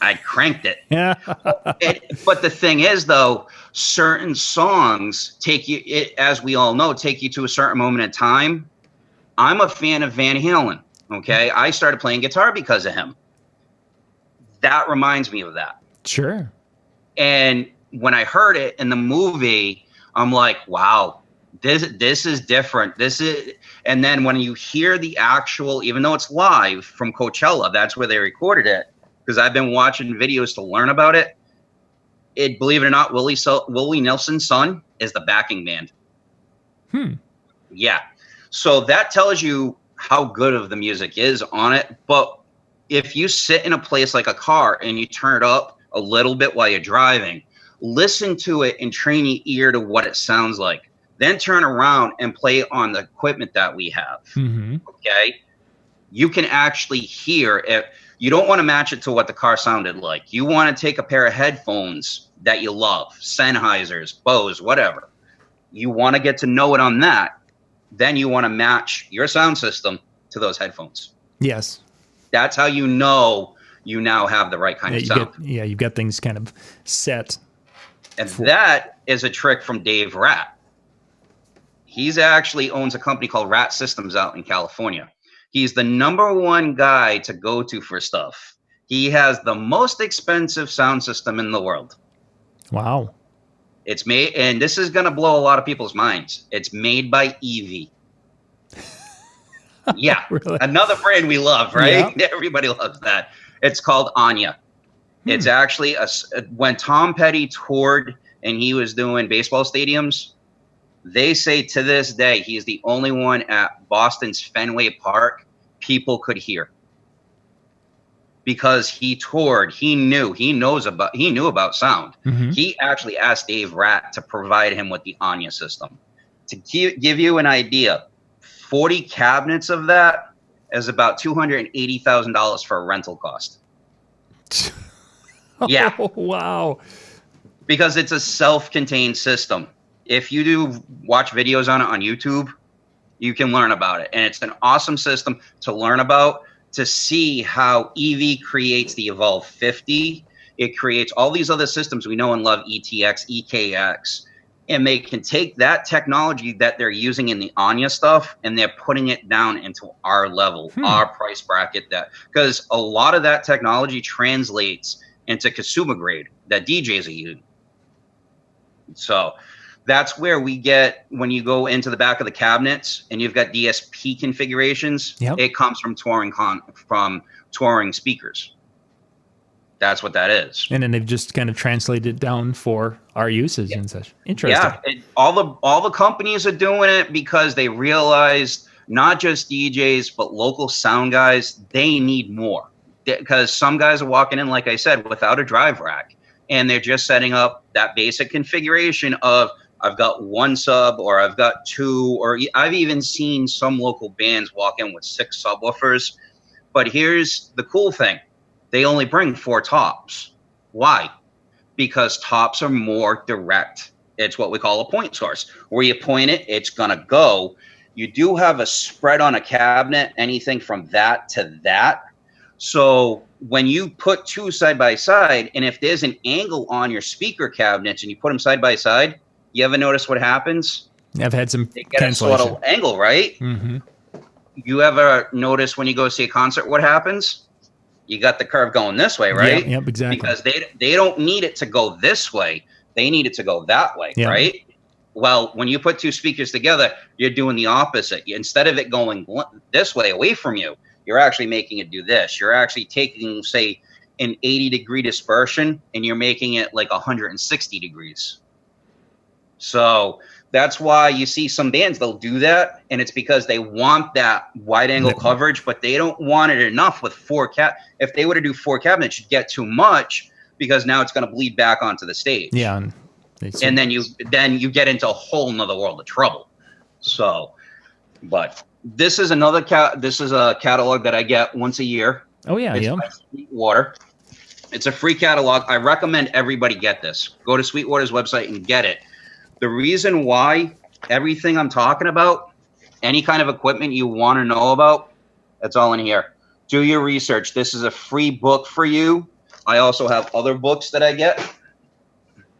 Speaker 2: I cranked it. Yeah. But the thing is, though, certain songs as we all know, take you to a certain moment in time. I'm a fan of Van Halen. Okay. I started playing guitar because of him. That reminds me of that. Sure. And when I heard it in the movie, I'm like, wow, this is different. And then when you hear the actual, even though it's live from Coachella, that's where they recorded it. Because I've been watching videos to learn about it. Believe it or not, Willie Nelson's son is the backing band. Yeah. So that tells you how good of the music is on it. But if you sit in a place like a car and you turn it up a little bit while you're driving, listen to it and train your ear to what it sounds like. Then turn around and play on the equipment that we have. Okay. You can actually hear it. You don't want to match it to what the car sounded like. You want to take a pair of headphones that you love, Sennheisers, Bose, whatever. You want to get to know it on that. Then you want to match your sound system to those headphones. Yes. That's how you know you now have the right kind of sound. You've got things kind of set. And that is a trick from Dave Rat. He's actually owns a company called Rat Systems out in California. He's the #1 guy to go to for stuff. He has the most expensive sound system in the world. Wow. It's made, and this is going to blow a lot of people's minds. It's made by Eevee. Yeah. Really? Another brand we love, right? Yeah. Everybody loves that. It's called Anya. It's actually when Tom Petty toured and he was doing baseball stadiums, they say to this day, he's the only one at Boston's Fenway Park people could hear. Because he toured, he knew about sound. He actually asked Dave Rat to provide him with the Anya system. To give you an idea, 40 cabinets of that is about $280,000 for a rental cost. Yeah. Oh, wow. Because it's a self-contained system. If you do watch videos on it on YouTube, you can learn about it. And it's an awesome system to learn about. to see how EV creates the Evolve 50. It creates all these other systems we know and love, ETX, EKX, and they can take that technology that they're using in the Anya stuff and they're putting it down into our level, our price bracket. That because a lot of that technology translates into consumer grade that DJs are using. So that's where we get, when you go into the back of the cabinets and you've got DSP configurations, it comes from touring speakers. That's what that is.
Speaker 1: And then they've just kind of translated it down for our uses and such. Interesting.
Speaker 2: Yeah, all the companies are doing it because they realized not just DJs, but local sound guys, they need more. Because some guys are walking in, like I said, without a drive rack. And they're just setting up that basic configuration of, I've got one sub, or I've got two, or I've even seen some local bands walk in with 6 subwoofers. But here's the cool thing. They only bring 4 tops. Why? Because tops are more direct. It's what we call a point source. Where you point it, it's going to go. You do have a spread on a cabinet, anything from that to that. So when you put 2 side by side, and if there's an angle on your speaker cabinets and you put them side by side, you ever notice what happens?
Speaker 1: I've had some
Speaker 2: they get
Speaker 1: cancellation.
Speaker 2: A sort of angle, right? Mm-hmm. You ever notice when you go see a concert what happens? You got the curve going this way, right?
Speaker 1: Yep, exactly.
Speaker 2: Because they don't need it to go this way. They need it to go that way, right? Well, when you put 2 speakers together, you're doing the opposite. Instead of it going this way away from you, you're actually making it do this. You're actually taking, say, an 80-degree dispersion, and you're making it like 160 degrees. So that's why you see some bands, they'll do that, and it's because they want that wide-angle coverage, but they don't want it enough with 4 If they were to do 4 cabinets, you'd get too much, because now it's going to bleed back onto the stage.
Speaker 1: Yeah.
Speaker 2: And then you get into a whole nother world of trouble. So, but this is another this is a catalog that I get once a year.
Speaker 1: Oh yeah,
Speaker 2: it's by Sweetwater. It's a free catalog. I recommend everybody get this. Go to Sweetwater's website and get it. The reason why, everything I'm talking about, any kind of equipment you want to know about, that's all in here. Do your research. This is a free book for you. I also have other books that I get.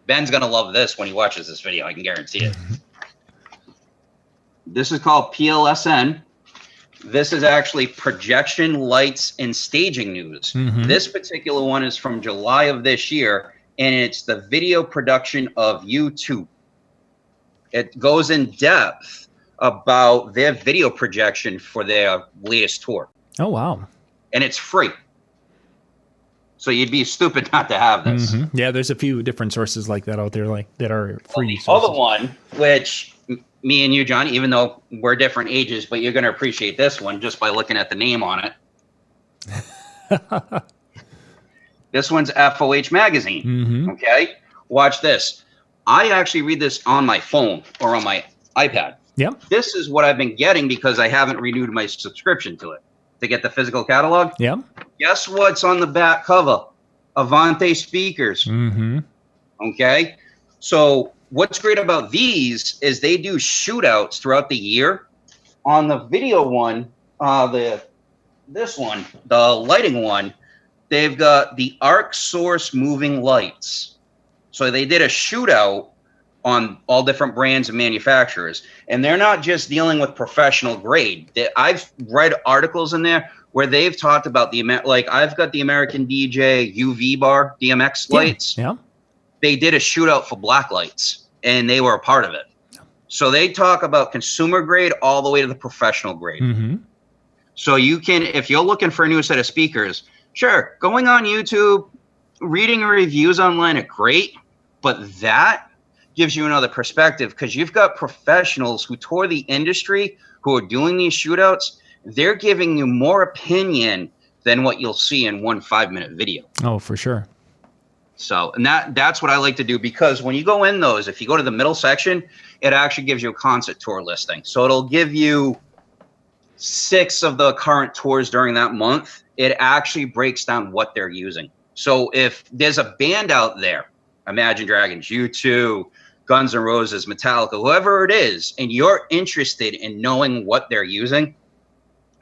Speaker 2: Ben's going to love this when he watches this video. I can guarantee it. This is called PLSN. This is actually Projection, Lights, and Staging News. This particular one is from July of this year, and it's the video production of U2. It goes in depth about their video projection for their latest tour.
Speaker 1: Oh, wow.
Speaker 2: And it's free. So you'd be stupid not to have this.
Speaker 1: Yeah, there's a few different sources like that out there, like that are free.
Speaker 2: Well, the other one, which me and you, John, even though we're different ages, but you're going to appreciate this one just by looking at the name on it. This one's FOH Magazine. Okay? Watch this. I actually read this on my phone or on my iPad.
Speaker 1: Yep.
Speaker 2: This is what I've been getting because I haven't renewed my subscription to it to get the physical catalog.
Speaker 1: Yep.
Speaker 2: Guess what's on the back cover? Avante speakers. Okay? So what's great about these is they do shootouts throughout the year. On the video one, this one, the lighting one, they've got the arc source moving lights. So they did a shootout on all different brands and manufacturers. And they're not just dealing with professional grade. I've read articles in there where they've talked about like I've got the American DJ UV bar DMX lights.
Speaker 1: Yeah.
Speaker 2: They did a shootout for black lights, and they were a part of it. So they talk about consumer grade all the way to the professional grade. So you can, if you're looking for a new set of speakers, sure, going on YouTube, reading reviews online are great, but that gives you another perspective because you've got professionals who tour the industry who are doing these shootouts. They're giving you more opinion than what you'll see in one 5-minute video.
Speaker 1: Oh, for sure.
Speaker 2: So, and that's what I like to do because when you go in those, if you go to the middle section, it actually gives you a concert tour listing. So it'll give you 6 of the current tours during that month. It actually breaks down what they're using. So if there's a band out there, Imagine Dragons, U2, Guns N' Roses, Metallica, whoever it is, and you're interested in knowing what they're using,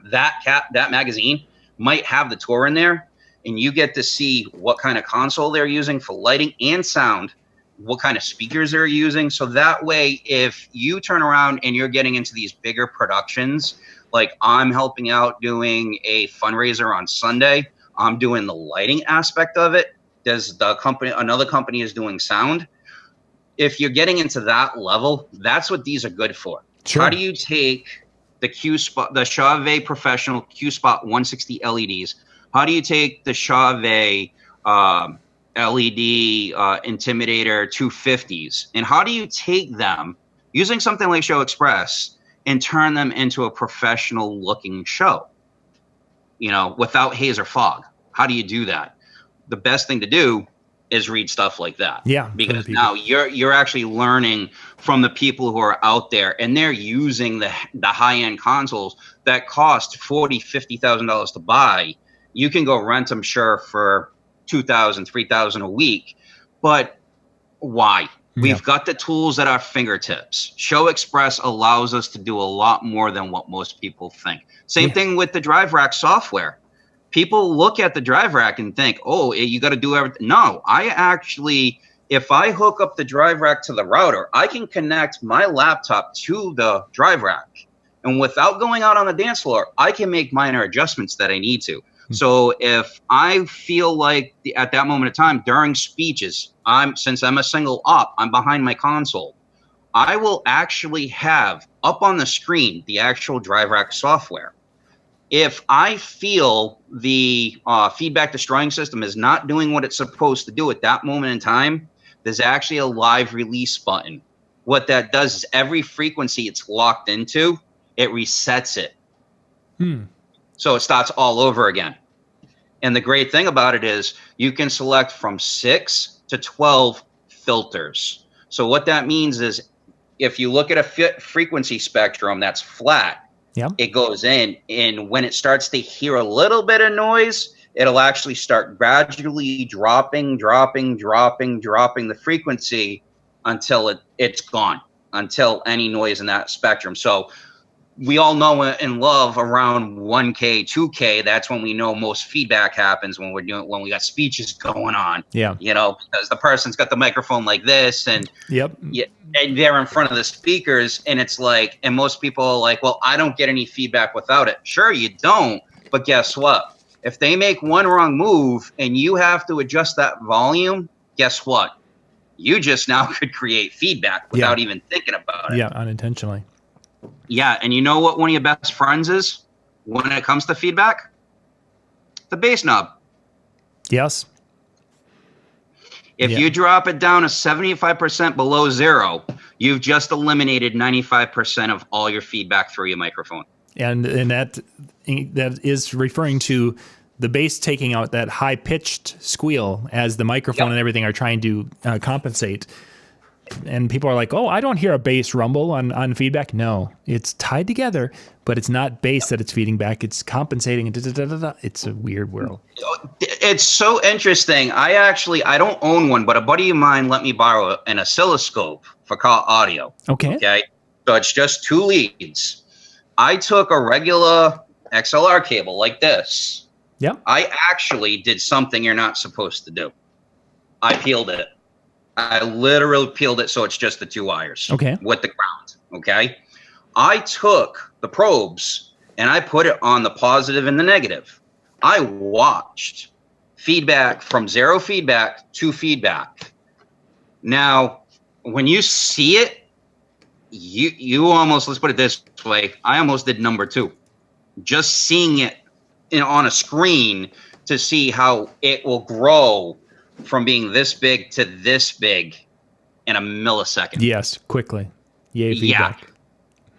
Speaker 2: that magazine might have the tour in there, and you get to see what kind of console they're using for lighting and sound, what kind of speakers they're using. So that way, if you turn around and you're getting into these bigger productions, like I'm helping out doing a fundraiser on Sunday, I'm doing the lighting aspect of it. There's another company is doing sound. If you're getting into that level, that's what these are good for.
Speaker 1: Sure.
Speaker 2: How do you take the Chauvet Professional Q-Spot 160 LEDs? How do you take the Chauvet LED Intimidator 250s, and how do you take them using something like ShowXpress and turn them into a professional looking show, without haze or fog? How do you do that? The best thing to do is read stuff like that.
Speaker 1: Yeah.
Speaker 2: Because now you're actually learning from the people who are out there, and they're using the high-end consoles that cost $40,000, $50,000 to buy. You can go rent them, sure, for $2,000, $3,000 a week. But why? We've got the tools at our fingertips. ShowXpress allows us to do a lot more than what most people think. Same thing with the DriveRack software. People look at the DriveRack and think, oh, you got to do everything. No, if I hook up the DriveRack to the router, I can connect my laptop to the DriveRack. And without going out on the dance floor, I can make minor adjustments that I need to. So if I feel like at that moment of time during speeches, since I'm a single op, I'm behind my console, I will actually have up on the screen the actual DriveRack software. If I feel the feedback destroying system is not doing what it's supposed to do at that moment in time, there's actually a live release button. What that does is every frequency it's locked into, it resets it. So it starts all over again. And the great thing about it is you can select from 6 to 12 filters. So what that means is if you look at a frequency spectrum that's flat, it goes in, and when it starts to hear a little bit of noise, it'll actually start gradually dropping the frequency until it's gone, until any noise in that spectrum. So we all know and love around 1K, 2K. That's when we know most feedback happens, when we got speeches going on. Because the person's got the microphone like this, and and they're in front of the speakers, and it's like, and most people are like, well, I don't get any feedback without it. Sure, you don't, but guess what? If they make one wrong move and you have to adjust that volume, guess what? You just now could create feedback without even thinking about it.
Speaker 1: Yeah, unintentionally.
Speaker 2: Yeah, and you know what one of your best friends is when it comes to feedback? The bass knob.
Speaker 1: Yes.
Speaker 2: If you drop it down to 75% below zero, you've just eliminated 95% of all your feedback through your microphone.
Speaker 1: And that is referring to the bass taking out that high-pitched squeal as the microphone and everything are trying to compensate. And people are like, oh, I don't hear a bass rumble on feedback. No, it's tied together, but it's not bass that it's feeding back. It's compensating. It's a weird world.
Speaker 2: It's so interesting. I don't own one, but a buddy of mine let me borrow an oscilloscope for car audio. Okay. So it's just 2 leads. I took a regular XLR cable like this.
Speaker 1: Yeah.
Speaker 2: I actually did something you're not supposed to do. I peeled it. I literally peeled it so it's just the 2 wires with the ground, okay? I took the probes and I put it on the positive and the negative. I watched feedback from 0 feedback to feedback. Now, when you see it, you almost, let's put it this way, I almost did number 2. Just seeing it on a screen to see how it will grow from being this big to this big in a millisecond.
Speaker 1: Yes, quickly. Yay, feedback.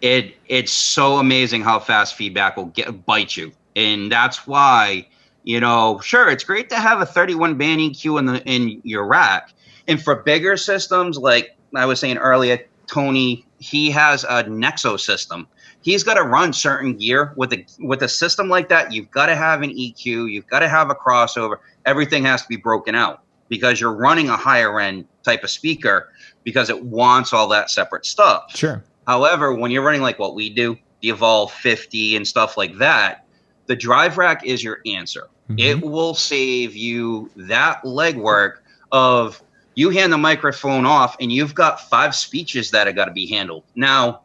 Speaker 2: Yeah. It's so amazing how fast feedback will bite you. And that's why, sure, it's great to have a 31 band EQ in your rack. And for bigger systems, like I was saying earlier, Tony, he has a Nexo system. He's got to run certain gear with a system like that. You've got to have an EQ. You've got to have a crossover. Everything has to be broken out because you're running a higher end type of speaker because it wants all that separate stuff.
Speaker 1: Sure.
Speaker 2: However, when you're running like what we do, the Evolve 50 and stuff like that, the DriveRack is your answer. It will save you that legwork of you hand the microphone off and you've got 5 speeches that have got to be handled. Now,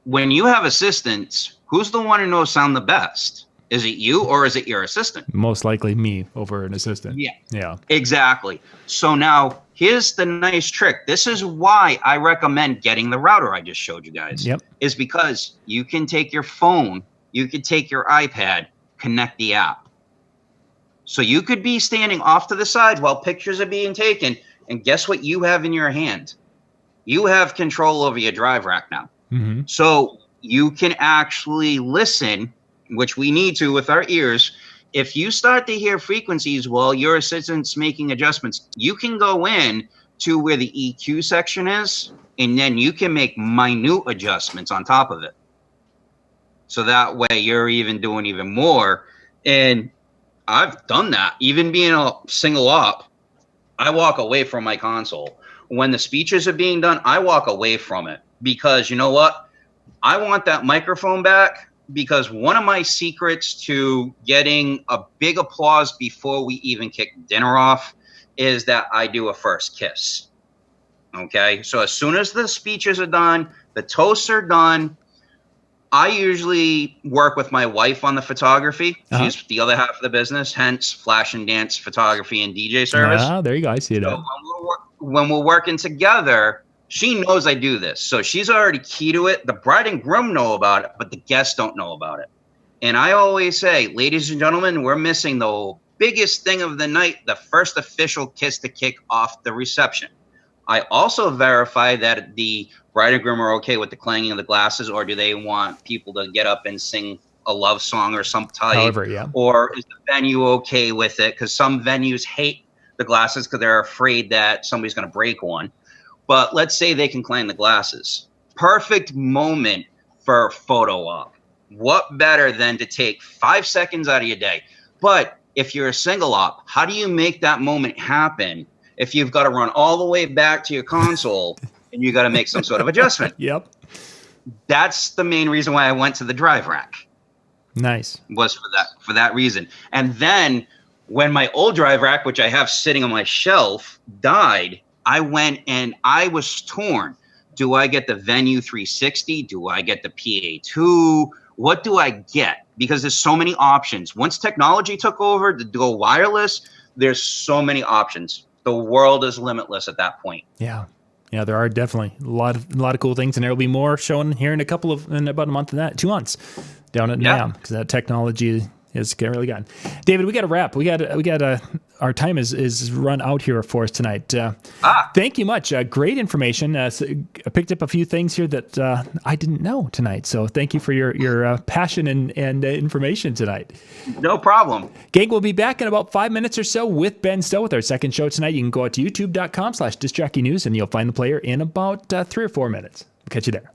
Speaker 2: when you have assistants, who's the one who knows sound the best? Is it you or is it your assistant?
Speaker 1: Most likely me over an assistant. Yeah.
Speaker 2: Exactly. So now here's the nice trick. This is why I recommend getting the router I just showed you guys. Is because you can take your phone, you could take your iPad, connect the app. So you could be standing off to the side while pictures are being taken, and guess what you have in your hand? You have control over your DriveRack now. So you can actually listen, which we need to with our ears. If you start to hear frequencies while your assistant's making adjustments, you can go in to where the EQ section is, and then you can make minute adjustments on top of it. So that way you're even doing even more. And I've done that. Even being a single op, I walk away from my console. When the speeches are being done, I walk away from it because you know what? I want that microphone back, because one of my secrets to getting a big applause before we even kick dinner off is that I do a first kiss. Okay? So as soon as the speeches are done, the toasts are done, I usually work with my wife on the photography. She's the other half of the business, hence flash and dance photography and DJ service.
Speaker 1: There you go. I see that.
Speaker 2: So when we're working together, she knows I do this. So she's already key to it. The bride and groom know about it, but the guests don't know about it. And I always say, ladies and gentlemen, we're missing the biggest thing of the night, the first official kiss to kick off the reception. I also verify that the bride and groom are okay with the clanging of the glasses, or do they want people to get up and sing a love song or some type?
Speaker 1: However,
Speaker 2: Or is the venue okay with it? Because some venues hate the glasses because they're afraid that somebody's going to break one. But let's say they can clang the glasses. Perfect moment for a photo op. What better than to take 5 seconds out of your day? But if you're a single op, how do you make that moment happen if you've got to run all the way back to your console and you got to make some sort of adjustment? That's the main reason why I went to the DriveRack.
Speaker 1: Nice.
Speaker 2: Was for that reason. And then when my old DriveRack, which I have sitting on my shelf, died, I went and I was torn. Do I get the Venue 360? Do I get the PA2? What do I get? Because there's so many options. Once technology took over to go wireless, there's so many options. The world is limitless at that point.
Speaker 1: Yeah, there are definitely a lot of cool things, and there will be more showing here in about a month and 2 months down at NAMM, because that technology is really gone. David, we got to wrap. We got our time is run out here for us tonight. Thank you much. Great information. I picked up a few things here that I didn't know tonight. So thank you for your passion and information tonight.
Speaker 2: No problem.
Speaker 1: Gang, we'll be back in about 5 minutes or so with Ben Stowe with our second show tonight. You can go out to youtube.com/DiscJockeyNews and you'll find the player in about 3 or 4 minutes. We'll catch you there.